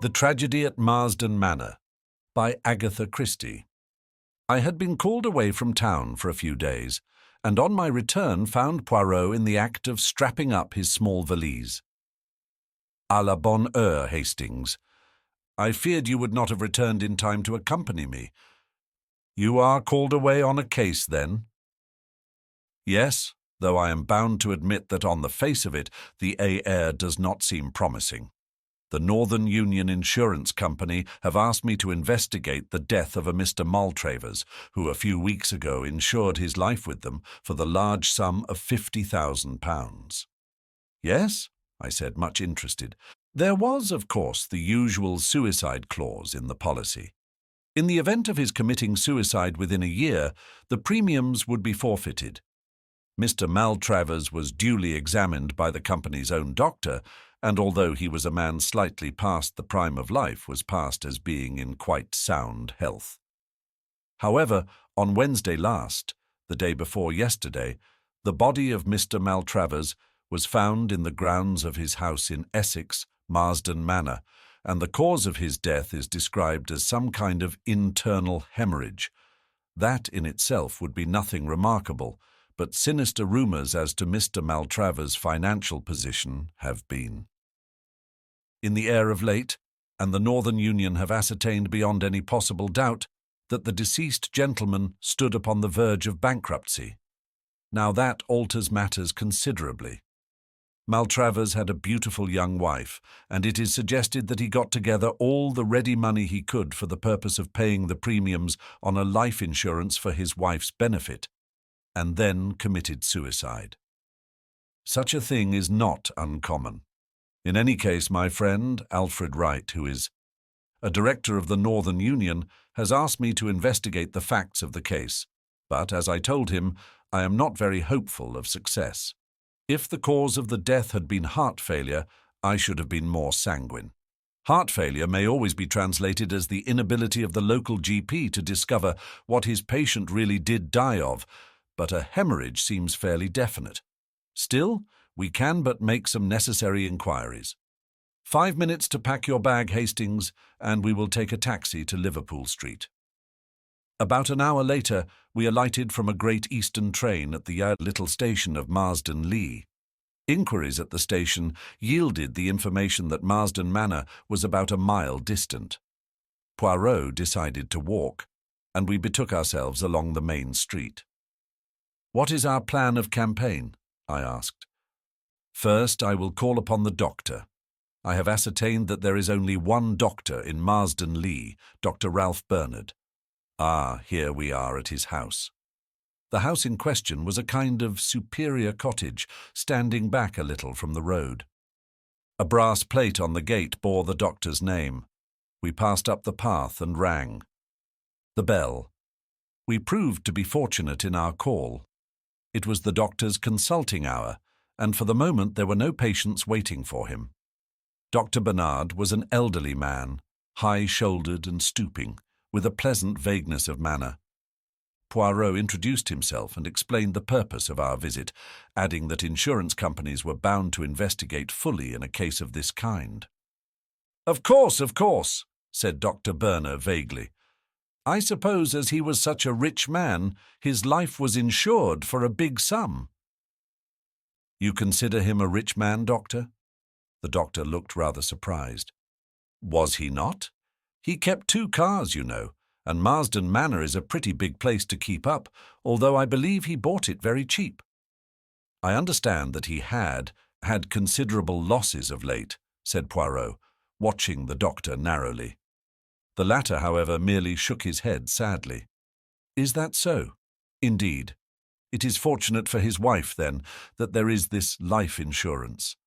The Tragedy at Marsden Manor by Agatha Christie. I had been called away from town for a few days, and on my return found Poirot in the act of strapping up his small valise. "À la bonne heure, Hastings. I feared you would not have returned in time to accompany me. You are called away on a case, then?" "Yes, though I am bound to admit that on the face of it, the air does not seem promising. The Northern Union Insurance Company have asked me to investigate the death of a Mr. Maltravers, who a few weeks ago insured his life with them for the large sum of £50,000. "Yes?" I said, much interested. "There was, of course, the usual suicide clause in the policy. In the event of his committing suicide within a year, the premiums would be forfeited. Mr. Maltravers was duly examined by the company's own doctor, and although he was a man slightly past the prime of life, was passed as being in quite sound health. However, on Wednesday last, the day before yesterday, the body of Mr. Maltravers was found in the grounds of his house in Essex, Marsden Manor, and the cause of his death is described as some kind of internal hemorrhage. That in itself would be nothing remarkable, but sinister rumours as to Mr. Maltravers' financial position have been in the air of late, and the Northern Union have ascertained beyond any possible doubt that the deceased gentleman stood upon the verge of bankruptcy. Now that alters matters considerably. Maltravers had a beautiful young wife, and it is suggested that he got together all the ready money he could for the purpose of paying the premiums on a life insurance for his wife's benefit, and then committed suicide. Such a thing is not uncommon. In any case, my friend, Alfred Wright, who is a director of the Northern Union, has asked me to investigate the facts of the case, but, as I told him, I am not very hopeful of success. If the cause of the death had been heart failure, I should have been more sanguine. Heart failure may always be translated as the inability of the local GP to discover what his patient really did die of, but a hemorrhage seems fairly definite. Still, we can but make some necessary inquiries. 5 minutes to pack your bag, Hastings, and we will take a taxi to Liverpool Street." About an hour later, we alighted from a Great Eastern train at the little station of Marsden Lee. Inquiries at the station yielded the information that Marsden Manor was about a mile distant. Poirot decided to walk, and we betook ourselves along the main street. "What is our plan of campaign?" I asked. "First, I will call upon the doctor. I have ascertained that there is only one doctor in Marsden Lee, Dr. Ralph Bernard. Ah, here we are at his house." The house in question was a kind of superior cottage, standing back a little from the road. A brass plate on the gate bore the doctor's name. We passed up the path and rang. The bell. We proved to be fortunate in our call. It was the doctor's consulting hour, and for the moment there were no patients waiting for him. Dr. Bernard was an elderly man, high-shouldered and stooping, with a pleasant vagueness of manner. Poirot introduced himself and explained the purpose of our visit, adding that insurance companies were bound to investigate fully in a case of this kind. Of course," said Dr. Bernard vaguely. "I suppose as he was such a rich man, his life was insured for a big sum." "You consider him a rich man, Doctor?" The doctor looked rather surprised. "Was he not? He kept 2 cars, you know, and Marsden Manor is a pretty big place to keep up, although I believe he bought it very cheap." "I understand that he had considerable losses of late," said Poirot, watching the doctor narrowly. The latter, however, merely shook his head sadly. "Is that so? Indeed. It is fortunate for his wife, then, that there is this life insurance.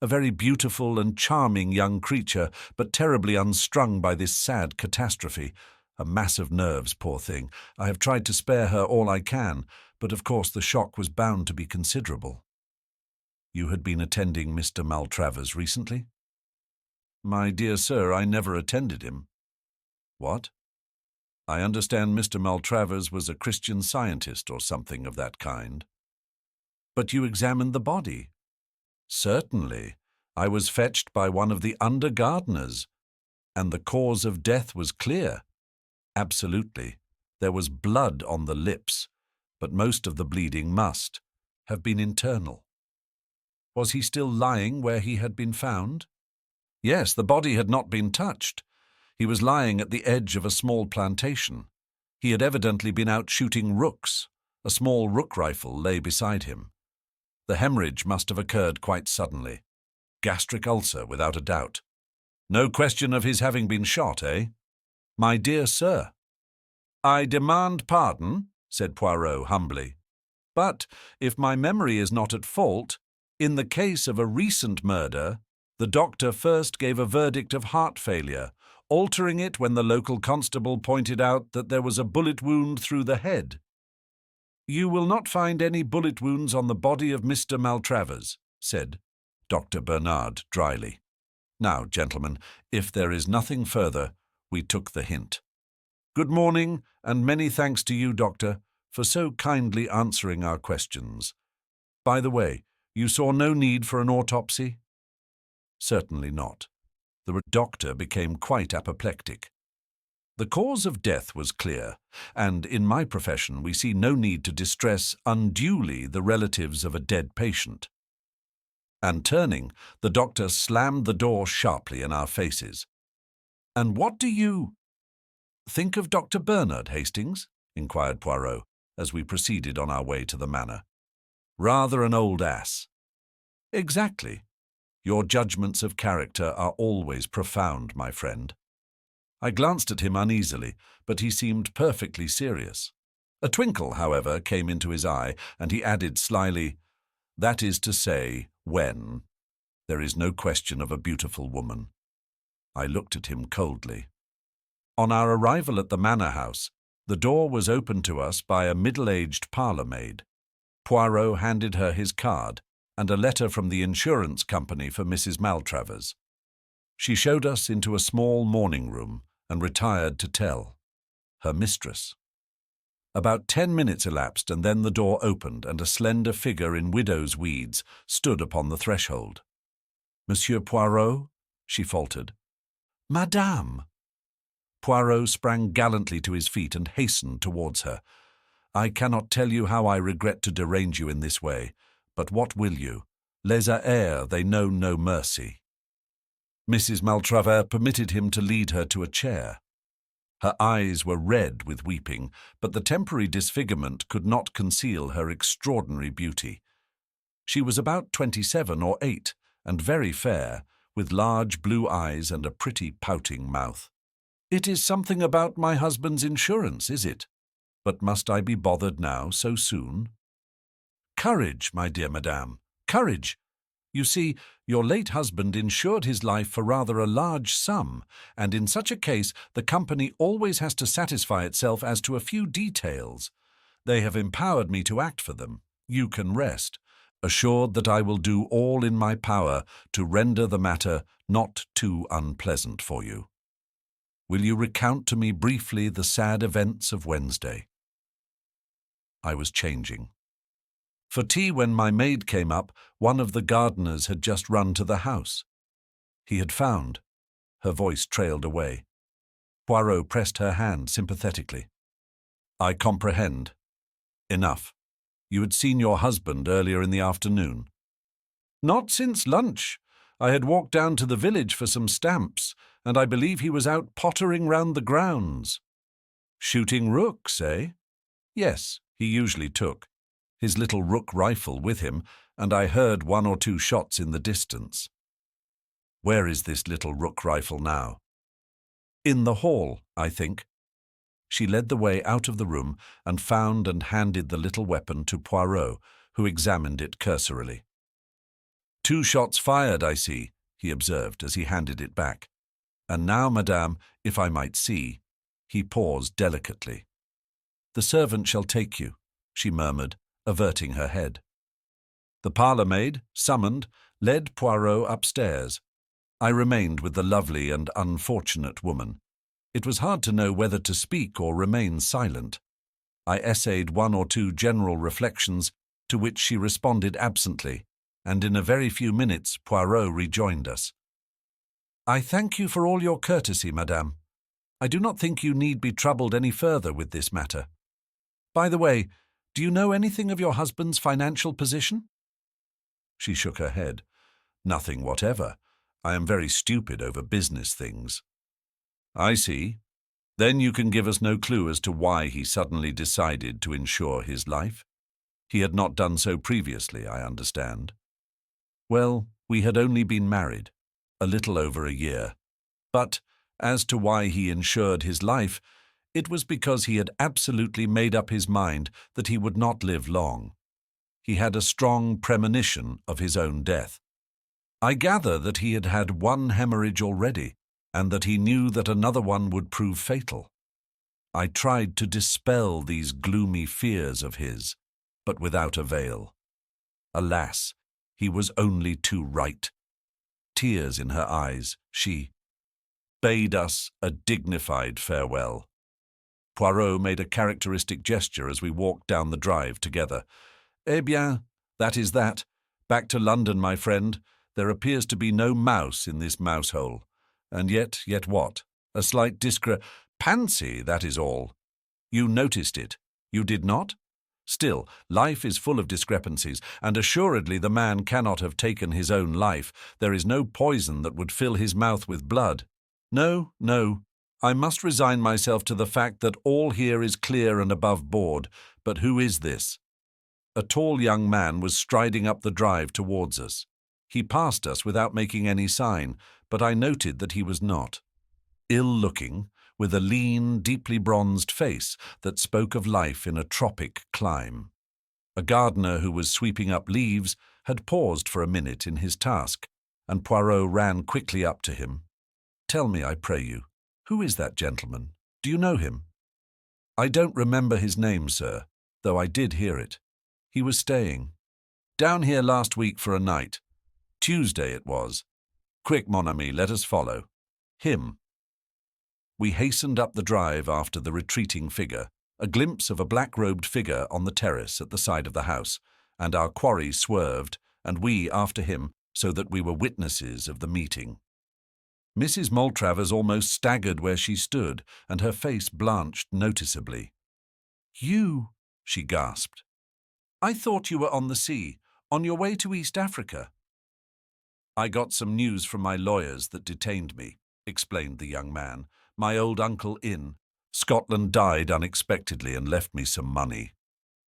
A very beautiful and charming young creature, but terribly unstrung by this sad catastrophe. A mass of nerves, poor thing. I have tried to spare her all I can, but of course the shock was bound to be considerable." "You had been attending Mr. Maltravers recently?" "My dear sir, I never attended him." "What? I understand Mr. Maltravers was a Christian Scientist or something of that kind." "But you examined the body?" "Certainly. I was fetched by one of the under gardeners. And the cause of death was clear. Absolutely. There was blood on the lips, but most of the bleeding must have been internal. Was he still lying where he had been found? Yes, the body had not been touched. He was lying at the edge of a small plantation. He had evidently been out shooting rooks. A small rook rifle lay beside him. The hemorrhage must have occurred quite suddenly. Gastric ulcer, without a doubt. No question of his having been shot, eh? My dear sir. I demand pardon, said Poirot humbly. But, if my memory is not at fault, in the case of a recent murder, the doctor first gave a verdict of heart failure, altering it when the local constable pointed out that there was a bullet wound through the head. You will not find any bullet wounds on the body of Mr. Maltravers, said Dr. Bernard dryly. Now, gentlemen, if there is nothing further, we took the hint. Good morning, and many thanks to you, Doctor, for so kindly answering our questions. By the way, you saw no need for an autopsy? Certainly not. The doctor became quite apoplectic. The cause of death was clear, and in my profession we see no need to distress unduly the relatives of a dead patient. And turning, the doctor slammed the door sharply in our faces. And what do you think of Dr. Bernard, Hastings? Inquired Poirot, as we proceeded on our way to the manor. Rather an old ass. Exactly. Your judgments of character are always profound, my friend. I glanced at him uneasily, but he seemed perfectly serious. A twinkle, however, came into his eye, and he added slyly, That is to say, when. There is no question of a beautiful woman. I looked at him coldly. On our arrival at the manor house, the door was opened to us by a middle-aged parlour-maid. Poirot handed her his card and a letter from the insurance company for Mrs. Maltravers. She showed us into a small morning-room and retired to tell her mistress. About 10 minutes elapsed, and then the door opened, and a slender figure in widow's weeds stood upon the threshold. Monsieur Poirot, she faltered. Madame. Poirot sprang gallantly to his feet and hastened towards her. I cannot tell you how I regret to derange you in this way, but what will you? Les airs, they know no mercy. Mrs. Maltravers permitted him to lead her to a chair. Her eyes were red with weeping, but the temporary disfigurement could not conceal her extraordinary beauty. She was about 27 or 8, and very fair, with large blue eyes and a pretty pouting mouth. It is something about my husband's insurance, is it? But must I be bothered now so soon? Courage, my dear madame, courage! You see, your late husband insured his life for rather a large sum, and in such a case the company always has to satisfy itself as to a few details. They have empowered me to act for them. You can rest, assured that I will do all in my power to render the matter not too unpleasant for you. Will you recount to me briefly the sad events of Wednesday? I was changing. For tea, when my maid came up, one of the gardeners had just run to the house. He had found. Her voice trailed away. Poirot pressed her hand sympathetically. I comprehend. Enough. You had seen your husband earlier in the afternoon. Not since lunch. I had walked down to the village for some stamps, and I believe he was out pottering round the grounds. Shooting rooks, eh? Yes, he usually took his little rook rifle with him, and I heard 1 or 2 shots in the distance. Where is this little rook rifle now? In the hall, I think. She led the way out of the room and found and handed the little weapon to Poirot, who examined it cursorily. 2 shots fired, I see, he observed as he handed it back. And now, madame, if I might see. He paused delicately. The servant shall take you, she murmured, averting her head. The parlour-maid, summoned, led Poirot upstairs. I remained with the lovely and unfortunate woman. It was hard to know whether to speak or remain silent. I essayed 1 or 2 general reflections, to which she responded absently, and in a very few minutes Poirot rejoined us. "I thank you for all your courtesy, madame. I do not think you need be troubled any further with this matter. By the way, do you know anything of your husband's financial position?" She shook her head. "Nothing whatever. I am very stupid over business things." "I see. Then you can give us no clue as to why he suddenly decided to insure his life? He had not done so previously, I understand." "Well, we had only been married, a little over a year. But as to why he insured his life, it was because he had absolutely made up his mind that he would not live long. He had a strong premonition of his own death. I gather that he had had one hemorrhage already, and that he knew that another one would prove fatal. I tried to dispel these gloomy fears of his, but without avail. Alas, he was only too right." Tears in her eyes, she bade us a dignified farewell. Poirot made a characteristic gesture as we walked down the drive together. "Eh bien, that is that. Back to London, my friend. There appears to be no mouse in this mousehole. And yet what? A slight discrepancy, that is all. You noticed it. You did not? Still, life is full of discrepancies, and assuredly the man cannot have taken his own life. There is no poison that would fill his mouth with blood. No, no. I must resign myself to the fact that all here is clear and above board. But who is this?" A tall young man was striding up the drive towards us. He passed us without making any sign, but I noted that he was not ill-looking, with a lean, deeply bronzed face that spoke of life in a tropic clime. A gardener who was sweeping up leaves had paused for a minute in his task, and Poirot ran quickly up to him. "Tell me, I pray you, who is that gentleman? Do you know him?" "I don't remember his name, sir, though I did hear it. He was staying down here last week for a night. Tuesday it was. Quick, mon ami, let us follow. Him." We hastened up the drive after the retreating figure, a glimpse of a black-robed figure on the terrace at the side of the house, and our quarry swerved, and we after him, so that we were witnesses of the meeting. Mrs. Maltravers almost staggered where she stood, and her face blanched noticeably. "You," she gasped. "I thought you were on the sea, on your way to East Africa." "I got some news from my lawyers that detained me," explained the young man. "My old uncle in Scotland died unexpectedly and left me some money.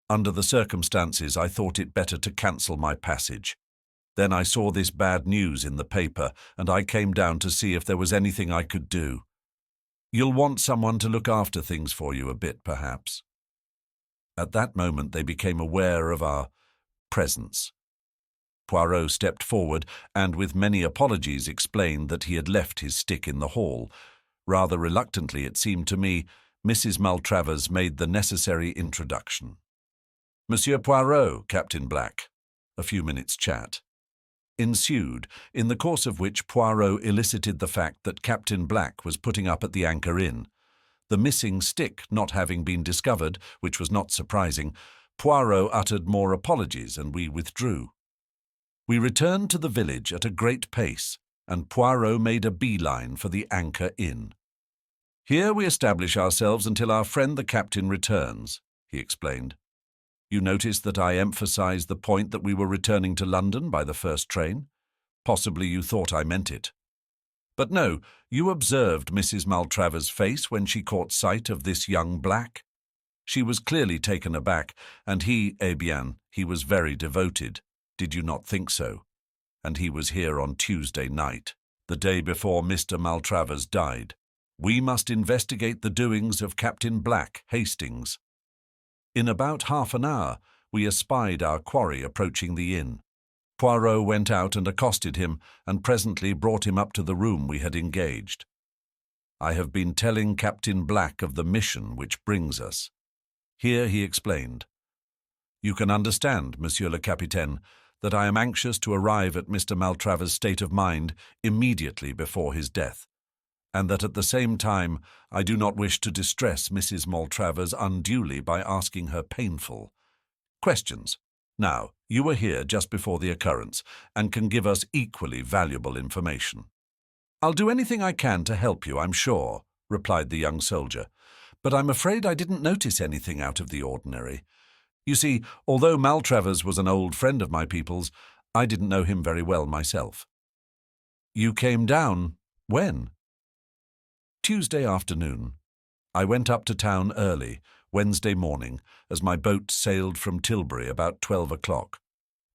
Under the circumstances, I thought it better to cancel my passage. Then I saw this bad news in the paper, and I came down to see if there was anything I could do. You'll want someone to look after things for you a bit, perhaps." At that moment they became aware of our presence. Poirot stepped forward and, with many apologies, explained that he had left his stick in the hall. Rather reluctantly, it seemed to me, Mrs. Maltravers made the necessary introduction. "Monsieur Poirot, Captain Black." A few minutes' chat ensued, in the course of which Poirot elicited the fact that Captain Black was putting up at the Anchor Inn. The missing stick not having been discovered, which was not surprising, Poirot uttered more apologies, and we withdrew. We returned to the village at a great pace, and Poirot made a beeline for the Anchor Inn. "Here we establish ourselves until our friend the captain returns," he explained. "You notice that I emphasized the point that we were returning to London by the first train? Possibly you thought I meant it. But no, you observed Mrs. Maltravers' face when she caught sight of this young Black. She was clearly taken aback, and he, eh bien, he was very devoted. Did you not think so? And he was here on Tuesday night, the day before Mr. Maltravers died. We must investigate the doings of Captain Black, Hastings." In about half an hour, we espied our quarry approaching the inn. Poirot went out and accosted him, and presently brought him up to the room we had engaged. "I have been telling Captain Black of the mission which brings us." Here he explained. "You can understand, Monsieur le Capitaine, that I am anxious to arrive at Mr. Maltravers' state of mind immediately before his death, and that at the same time I do not wish to distress Mrs. Maltravers unduly by asking her painful questions. Now, you were here just before the occurrence, and can give us equally valuable information." "I'll do anything I can to help you, I'm sure," replied the young soldier, "but I'm afraid I didn't notice anything out of the ordinary. You see, although Maltravers was an old friend of my people's, I didn't know him very well myself." "You came down when?" "Tuesday afternoon. I went up to town early, Wednesday morning, as my boat sailed from Tilbury about 12 o'clock.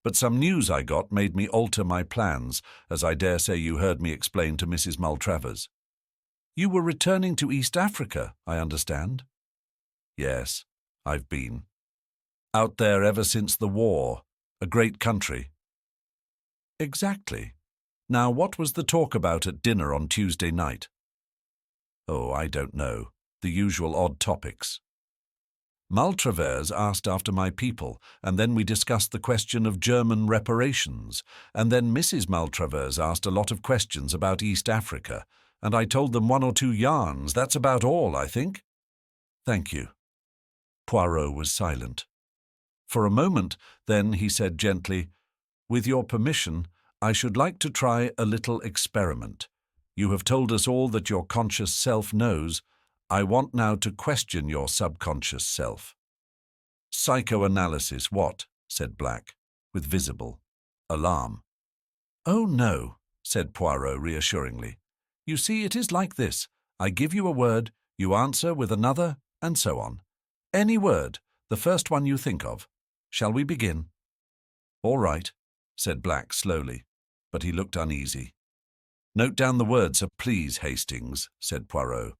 But some news I got made me alter my plans, as I dare say you heard me explain to Mrs. Maltravers." "You were returning to East Africa, I understand?" "Yes, I've been. Out there ever since the war. A great country." "Exactly. Now, what was the talk about at dinner on Tuesday night?" "Oh, I don't know. The usual odd topics. Maltravers asked after my people, and then we discussed the question of German reparations, and then Mrs. Maltravers asked a lot of questions about East Africa, and I told them one or two yarns. That's about all, I think." "Thank you." Poirot was silent. For a moment, then he said gently, "With your permission, I should like to try a little experiment. You have told us all that your conscious self knows. I want now to question your subconscious self." "Psychoanalysis, what?" said Black, with visible alarm. "Oh, no," said Poirot reassuringly. "You see, it is like this. I give you a word, you answer with another, and so on. Any word, the first one you think of. Shall we begin?" "All right," said Black slowly, but he looked uneasy. "Note down the words, please, Hastings," said Poirot.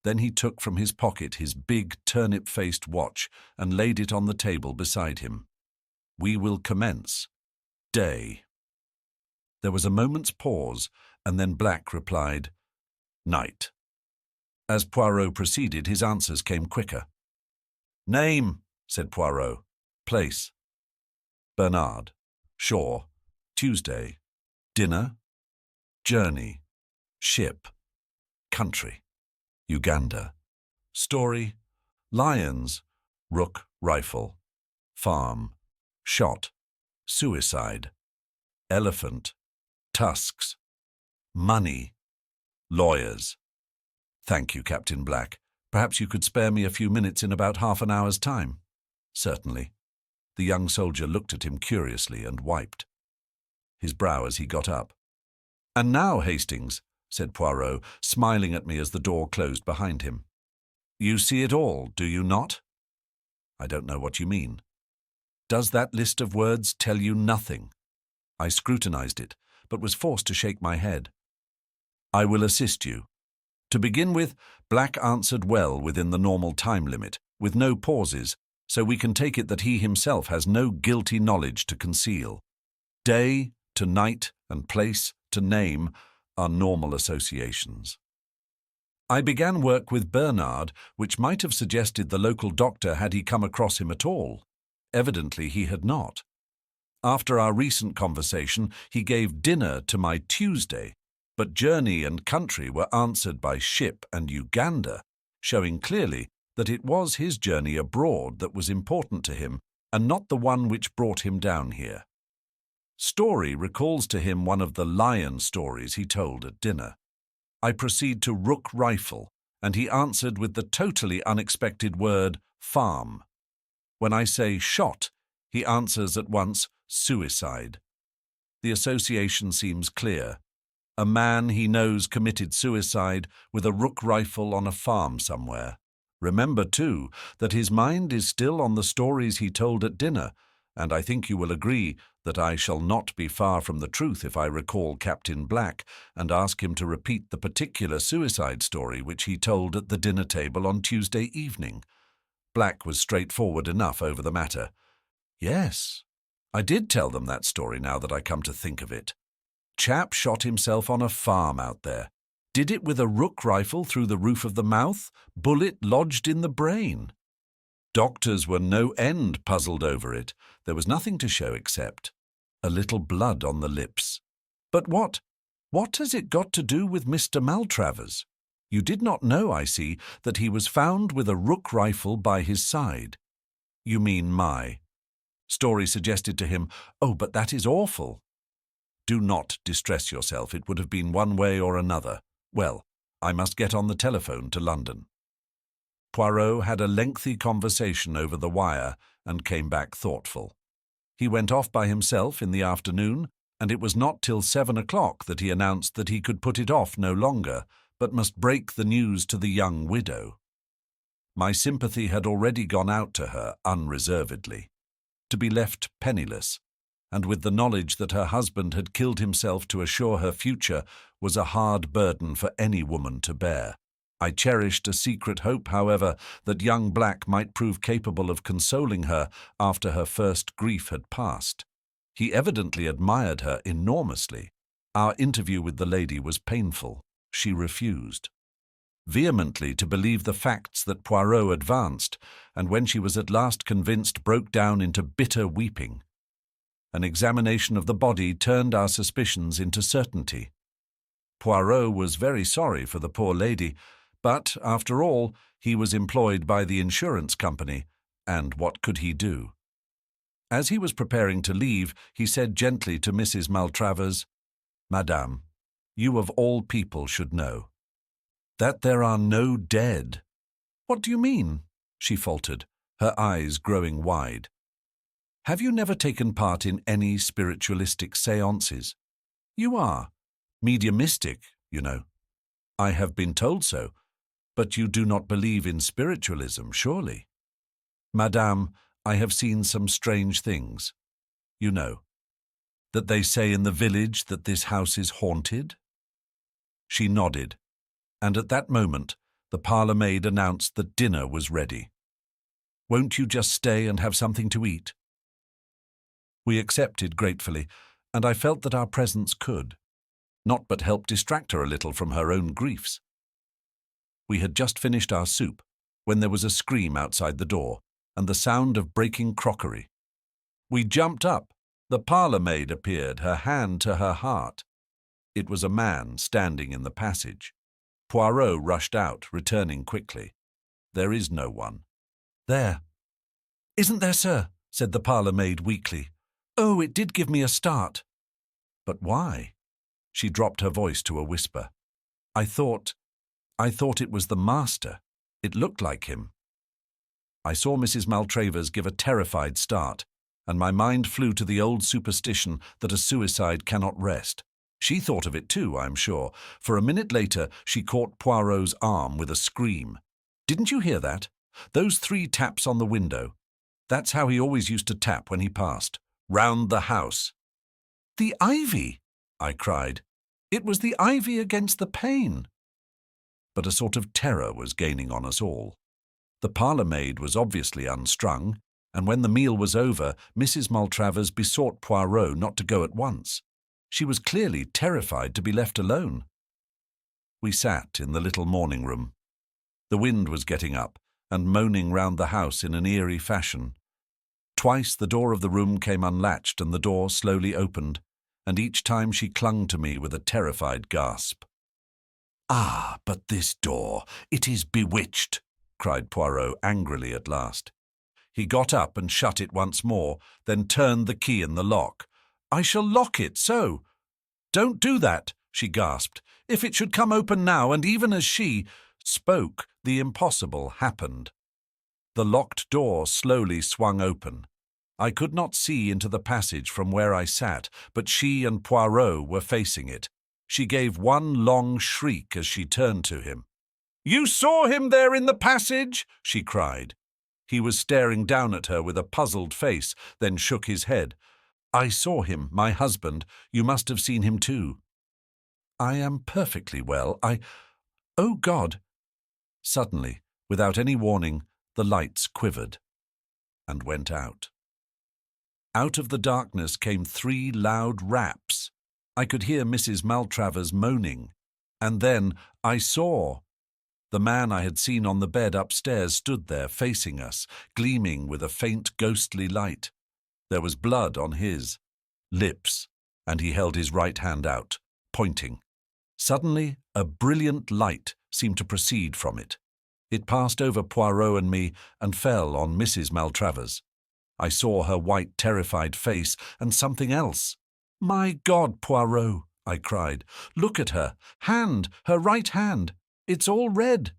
Then he took from his pocket his big turnip-faced watch and laid it on the table beside him. "We will commence. Day." There was a moment's pause, and then Black replied, "Night." As Poirot proceeded, his answers came quicker. "Name," said Poirot. "Place." "Bernard. Shore. Tuesday. Dinner. Journey. Ship. Country. Uganda. Story. Lions. Rook rifle. Farm. Shot. Suicide. Elephant. Tusks. Money. Lawyers. Thank you, Captain Black. Perhaps you could spare me a few minutes in about half an hour's time." "Certainly." The young soldier looked at him curiously and wiped his brow as he got up. "And now, Hastings," said Poirot, smiling at me as the door closed behind him. "You see it all, do you not?" "I don't know what you mean." "Does that list of words tell you nothing?" I scrutinized it, but was forced to shake my head. "I will assist you. To begin with, Black answered well within the normal time limit, with no pauses, so we can take it that he himself has no guilty knowledge to conceal. Day to night and place to name are normal associations. I began work with Bernard, which might have suggested the local doctor had he come across him at all. Evidently he had not. After our recent conversation, he gave dinner to my Tuesday, but journey and country were answered by ship and Uganda, showing clearly that it was his journey abroad that was important to him, and not the one which brought him down here. Story recalls to him one of the lion stories he told at dinner. I proceed to rook rifle, and he answered with the totally unexpected word farm. When I say shot, he answers at once suicide. The association seems clear. A man he knows committed suicide with a rook rifle on a farm somewhere. Remember, too, that his mind is still on the stories he told at dinner, and I think you will agree that I shall not be far from the truth if I recall Captain Black and ask him to repeat the particular suicide story which he told at the dinner table on Tuesday evening. Black was straightforward enough over the matter. Yes, I did tell them that story now that I come to think of it. Chap shot himself on a farm out there. Did it with a rook rifle through the roof of the mouth, bullet lodged in the brain. Doctors were no end puzzled over it. There was nothing to show except a little blood on the lips. But what has it got to do with Mr. Maltravers? You did not know, I see, that he was found with a rook rifle by his side. You mean my. Story suggested to him, oh, but that is awful. Do not distress yourself. It would have been one way or another. Well, I must get on the telephone to London." Poirot had a lengthy conversation over the wire and came back thoughtful. He went off by himself in the afternoon, and it was not till 7 o'clock that he announced that he could put it off no longer, but must break the news to the young widow. My sympathy had already gone out to her unreservedly. To be left penniless, and with the knowledge that her husband had killed himself to assure her future, was a hard burden for any woman to bear. I cherished a secret hope, however, that young Black might prove capable of consoling her after her first grief had passed. He evidently admired her enormously. Our interview with the lady was painful. She refused vehemently to believe the facts that Poirot advanced, and when she was at last convinced, broke down into bitter weeping. An examination of the body turned our suspicions into certainty. Poirot was very sorry for the poor lady, but, after all, he was employed by the insurance company, and what could he do? As he was preparing to leave, he said gently to Mrs. Maltravers, "Madame, you of all people should know that there are no dead." "What do you mean?" she faltered, her eyes growing wide. "Have you never taken part in any spiritualistic séances? You are mediumistic, you know." "I have been told so, but you do not believe in spiritualism, surely?" "Madame, I have seen some strange things. You know, that they say in the village that this house is haunted?" She nodded, and at that moment the parlour-maid announced that dinner was ready. "Won't you just stay and have something to eat?" We accepted gratefully, and I felt that our presence could not but help distract her a little from her own griefs. We had just finished our soup when there was a scream outside the door and the sound of breaking crockery. We jumped up. The parlour-maid appeared, her hand to her heart. It was a man standing in the passage. Poirot rushed out, returning quickly. "There is no one." "There." "Isn't there, sir?" said the parlour-maid weakly. "Oh, it did give me a start." "But why?" She dropped her voice to a whisper. I thought it was the master. It looked like him." I saw Mrs. Maltravers give a terrified start, and my mind flew to the old superstition that a suicide cannot rest. She thought of it too, I am sure, for a minute later she caught Poirot's arm with a scream. "Didn't you hear that? Those 3 taps on the window. That's how he always used to tap when he passed. Round the house." "The ivy!" I cried. "It was the ivy against the pane." But a sort of terror was gaining on us all. The parlour-maid was obviously unstrung, and when the meal was over, Mrs. Maltravers besought Poirot not to go at once. She was clearly terrified to be left alone. We sat in the little morning-room. The wind was getting up and moaning round the house in an eerie fashion. Twice the door of the room came unlatched and the door slowly opened, and each time she clung to me with a terrified gasp. "Ah, but this door, it is bewitched," cried Poirot angrily at last. He got up and shut it once more, then turned the key in the lock. "I shall lock it so." "Don't do that," she gasped. "If it should come open now," and even as she spoke, the impossible happened. The locked door slowly swung open. I could not see into the passage from where I sat, but she and Poirot were facing it. She gave one long shriek as she turned to him. "You saw him there in the passage?" she cried. He was staring down at her with a puzzled face, then shook his head. "I saw him, my husband. You must have seen him too." "I am perfectly well. Oh, God!" Suddenly, without any warning, the lights quivered and went out. Out of the darkness came 3 loud raps. I could hear Mrs. Maltravers moaning. And then I saw. The man I had seen on the bed upstairs stood there facing us, gleaming with a faint ghostly light. There was blood on his lips, and he held his right hand out, pointing. Suddenly, a brilliant light seemed to proceed from it. It passed over Poirot and me and fell on Mrs. Maltravers. I saw her white, terrified face and something else. "My God, Poirot," I cried. "Look at her. Her right hand. It's all red."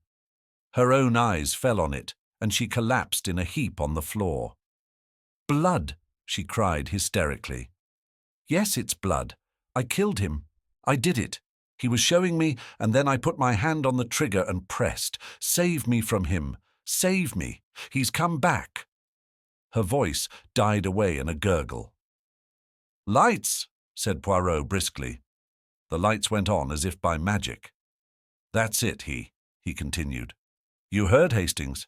Her own eyes fell on it, and she collapsed in a heap on the floor. "Blood," she cried hysterically. "Yes, it's blood. I killed him. I did it. He was showing me, and then I put my hand on the trigger and pressed. Save me from him. Save me. He's come back." Her voice died away in a gurgle. "Lights," said Poirot briskly. The lights went on as if by magic. "That's it, he continued. "You heard, Hastings?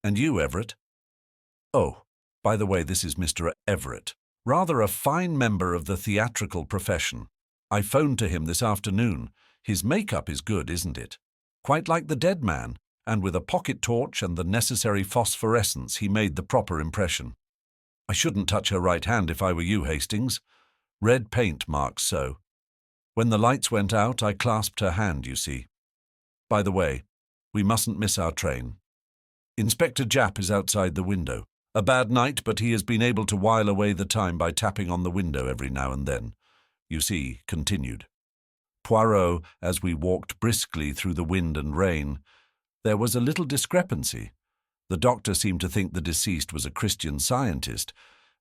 And you, Everett? Oh, by the way, this is Mr. Everett. Rather a fine member of the theatrical profession. I phoned to him this afternoon. His makeup is good, isn't it? Quite like the dead man, and with a pocket torch and the necessary phosphorescence he made the proper impression. I shouldn't touch her right hand if I were you, Hastings. Red paint marks so. When the lights went out, I clasped her hand, you see. By the way, we mustn't miss our train. Inspector Japp is outside the window. A bad night, but he has been able to while away the time by tapping on the window every now and then. You see," continued Poirot, as we walked briskly through the wind and rain, "there was a little discrepancy. The doctor seemed to think the deceased was a Christian Scientist,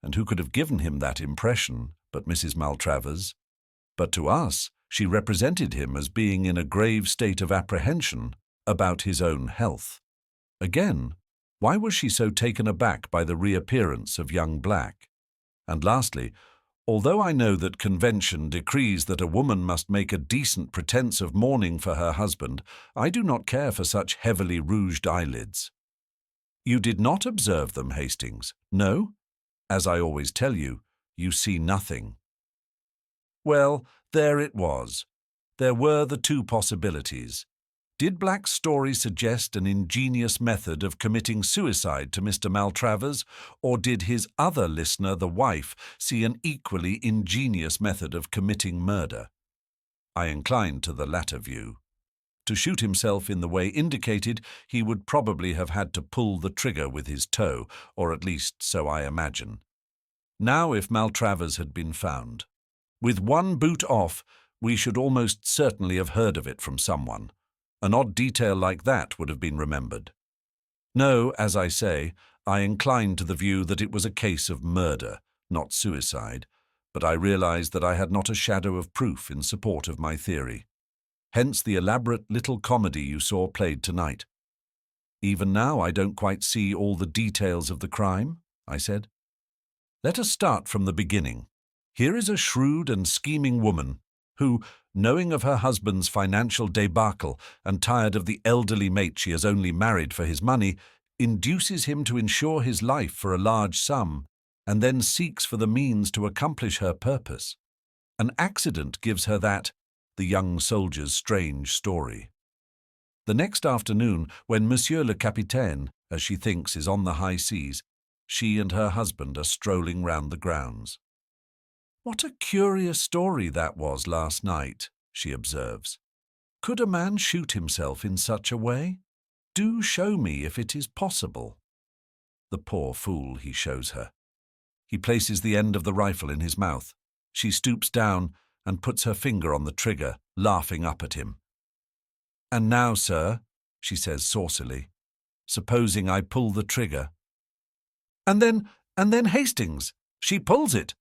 and who could have given him that impression but Mrs. Maltravers? But to us, she represented him as being in a grave state of apprehension about his own health. Again, why was she so taken aback by the reappearance of young Black? And lastly, although I know that convention decrees that a woman must make a decent pretence of mourning for her husband, I do not care for such heavily rouged eyelids." "You did not observe them, Hastings? No? As I always tell you, you see nothing." Well, there it was. There were the two possibilities. Did Black's story suggest an ingenious method of committing suicide to Mr. Maltravers, or did his other listener, the wife, see an equally ingenious method of committing murder? I inclined to the latter view. To shoot himself in the way indicated, he would probably have had to pull the trigger with his toe, or at least so I imagine. Now if Maltravers had been found, with one boot off, we should almost certainly have heard of it from someone. An odd detail like that would have been remembered. No, as I say, I inclined to the view that it was a case of murder, not suicide, but I realized that I had not a shadow of proof in support of my theory. Hence the elaborate little comedy you saw played tonight. "Even now I don't quite see all the details of the crime," I said. "Let us start from the beginning. Here is a shrewd and scheming woman who, knowing of her husband's financial debacle and tired of the elderly mate she has only married for his money, induces him to insure his life for a large sum, and then seeks for the means to accomplish her purpose. An accident gives her that, the young soldier's strange story. The next afternoon, when Monsieur le Capitaine, as she thinks, is on the high seas, she and her husband are strolling round the grounds. "What a curious story that was last night," she observes. "Could a man shoot himself in such a way? Do show me if it is possible." The poor fool, he shows her. He places the end of the rifle in his mouth. She stoops down and puts her finger on the trigger, laughing up at him. "And now, sir," she says saucily, "supposing I pull the trigger." And then Hastings, she pulls it.